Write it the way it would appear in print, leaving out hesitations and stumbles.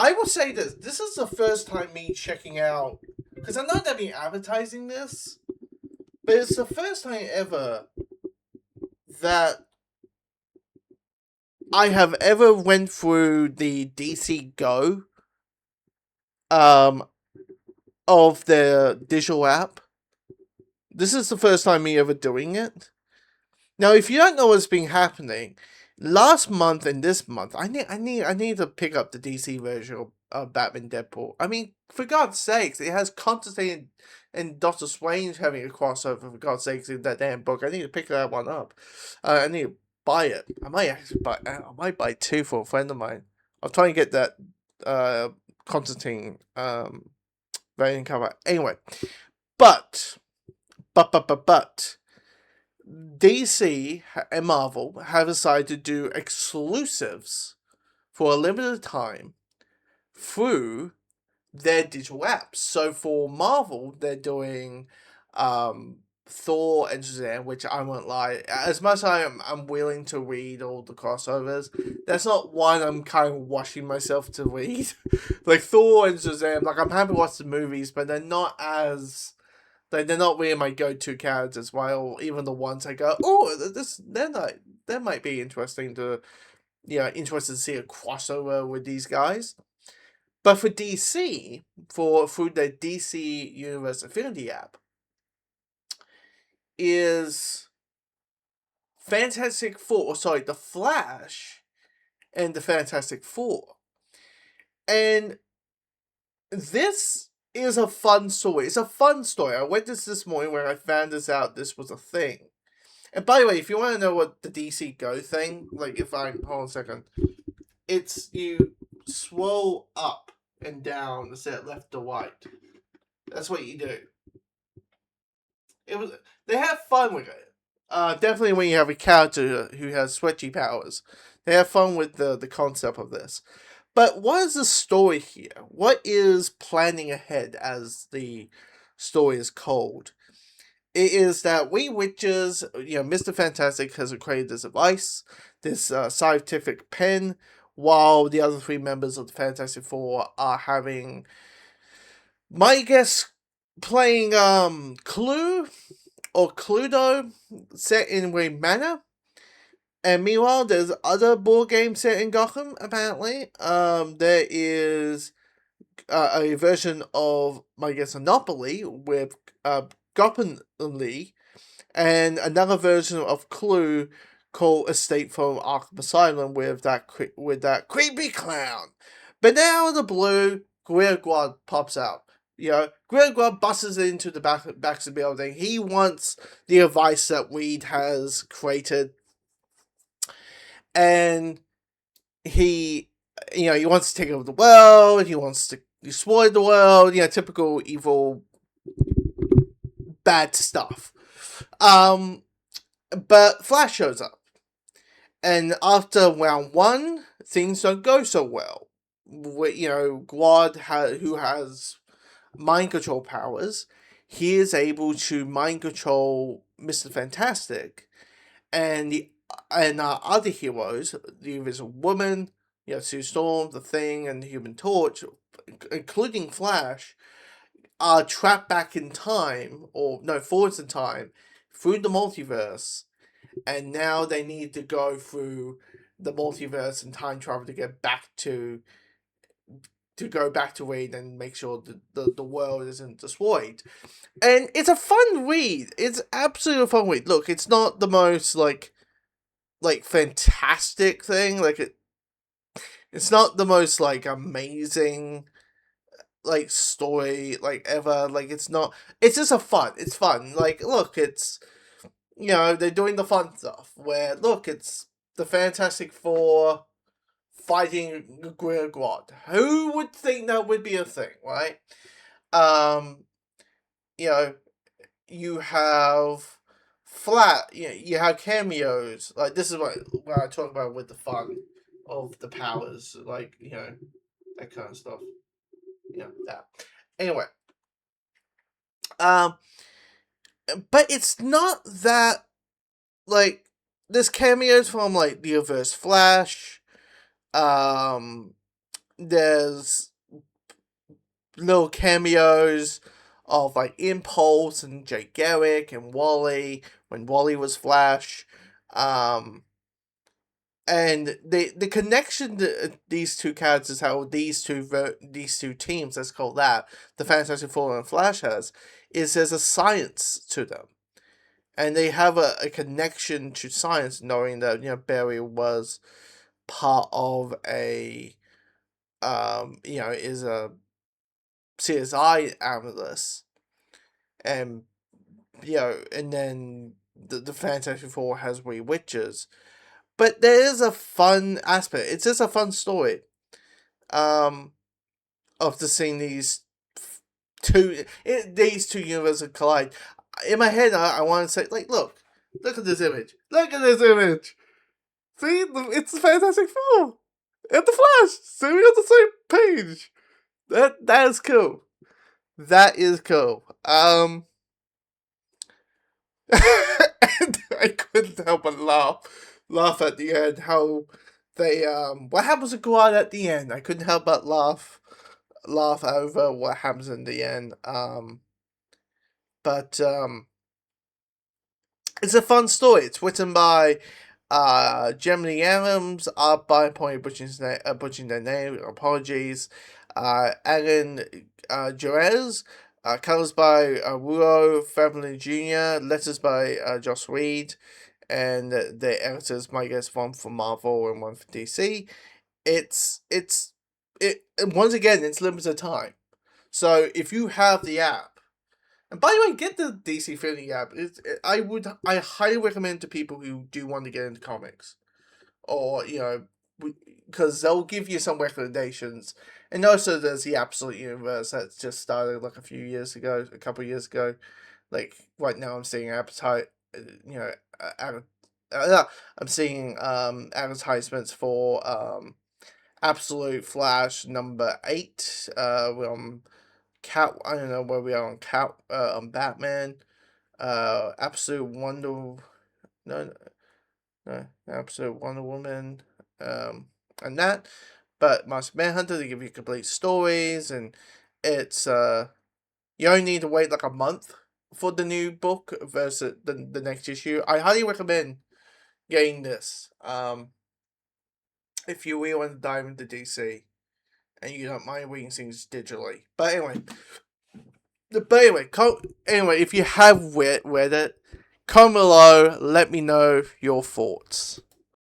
I will say this. This is the first time me checking out, because I know they've been advertising this, but it's the first time ever that I have ever went through the DC Go um of the digital app. This is the first time me ever doing it. Now, if you don't know what's been happening, last month and this month, I need to pick up the DC version of Batman Deadpool. I mean, for God's sakes, it has Constantine and Doctor Strange having a crossover. For God's sakes, in that damn book, I need to pick that one up. I need to buy it. I might actually buy. I might buy two for a friend of mine. I'll try and get that Constantine variant cover. Anyway, but but. DC and Marvel have decided to do exclusives for a limited time through their digital apps. So for Marvel, they're doing Thor and Shazam, which I won't lie, as much as I'm willing to read all the crossovers, that's not one I'm kind of washing myself to read. Like Thor and Shazam, like I'm happy to watch the movies, but they're not as they're not really my go-to characters. While even the ones I go, oh, that might be interesting to, interested to see a crossover with these guys. But for DC, through the DC Universe Affinity app, is Fantastic Four. Sorry, the Flash and the Fantastic Four, and this is a fun story. It's a fun story. I went this morning when I found this out. This was a thing. And by the way, if you want to know what the DC Go thing, like if I hold on a second, it's you scroll up and down instead of left to right. That's what you do. They have fun with it. Definitely when you have a character who has switchy powers, they have fun with the concept of this. But what is the story here? What is planning ahead, as the story is called? It is that we witches, Mr. Fantastic has created this device, this scientific pen, while the other three members of the Fantastic Four are having, my guess, playing Clue or Cluedo set in Wayne Manor. And meanwhile, there's other board games set in Gotham, apparently. There is a version of, I guess, Monopoly with Gotham League, and another version of Clue called Escape from Arkham Asylum with that creepy clown. But now, out of the blue, Grindelwald pops out. Grindelwald busts into the back of the building. He wants the advice that Reed has created, and he wants to take over the world. He wants to destroy the world. Typical evil, bad stuff. But Flash shows up, and after round one, things don't go so well. Glad, who has mind control powers, he is able to mind control Mr. Fantastic, and other heroes, the Invisible Woman, Sue Storm, The Thing, and the Human Torch, including Flash, are trapped back in time, forwards in time, through the multiverse, and now they need to go through the multiverse and time travel to get back to go back to Wade and make sure that the world isn't destroyed. And it's a fun read. It's absolutely a fun read. Look, it's not the most like fantastic thing. It's not the most amazing story ever. It's not. It's just it's fun. Look, it's they're doing the fun stuff where it's the Fantastic Four fighting Grindelwald. Who would think that would be a thing, right? You have you have cameos. This is what I talk about with the fun of the powers, that kind of stuff. That. Anyway, but it's not that there's cameos from the Reverse Flash, there's little cameos of like Impulse and Jake Garrick and Wally when Wally was Flash. Um, and the connection to these two characters, how these two teams, let's call that the Fantastic Four and Flash has, is there's a science to them, and they have a connection to science, knowing that Barry was part of a is a CSI analyst, and and then the Fantastic Four has Witches. But there is a fun aspect. It's just a fun story. Um, of the seeing these two universes collide. In my head, I want to say, like, look at this image. Look at this image. See, it's the Fantastic Four and the Flash. See, we on the same page. That is cool. That is cool. And I couldn't help but laugh at the end. How they what happens to Quad at the end? I couldn't help but laugh over what happens in the end. But it's a fun story. It's written by Gemini Adams, art by butchering their name. Apologies. Alan Jerez. Colors by Ruo Family Jr., letters by Joss Reed, and the editors, my guess, one for Marvel and one for DC. Once again, it's limited time. So if you have the app, and by the way, get the DC Infinity app. I highly recommend to people who do want to get into comics, or because they'll give you some recommendations. And also, there's the Absolute Universe that's just started like a couple of years ago. Like right now, I'm seeing I'm seeing advertisements for Absolute Flash number 8. We're on I don't know where we are on Batman. Absolute Wonder. No, Absolute Wonder Woman. And that. But Master Manhunter, they give you complete stories, and it's you only need to wait like a month for the new book versus the next issue. I highly recommend getting this. If you really want to dive into DC and you don't mind reading things digitally. But anyway, if you have read it, comment below. Let me know your thoughts.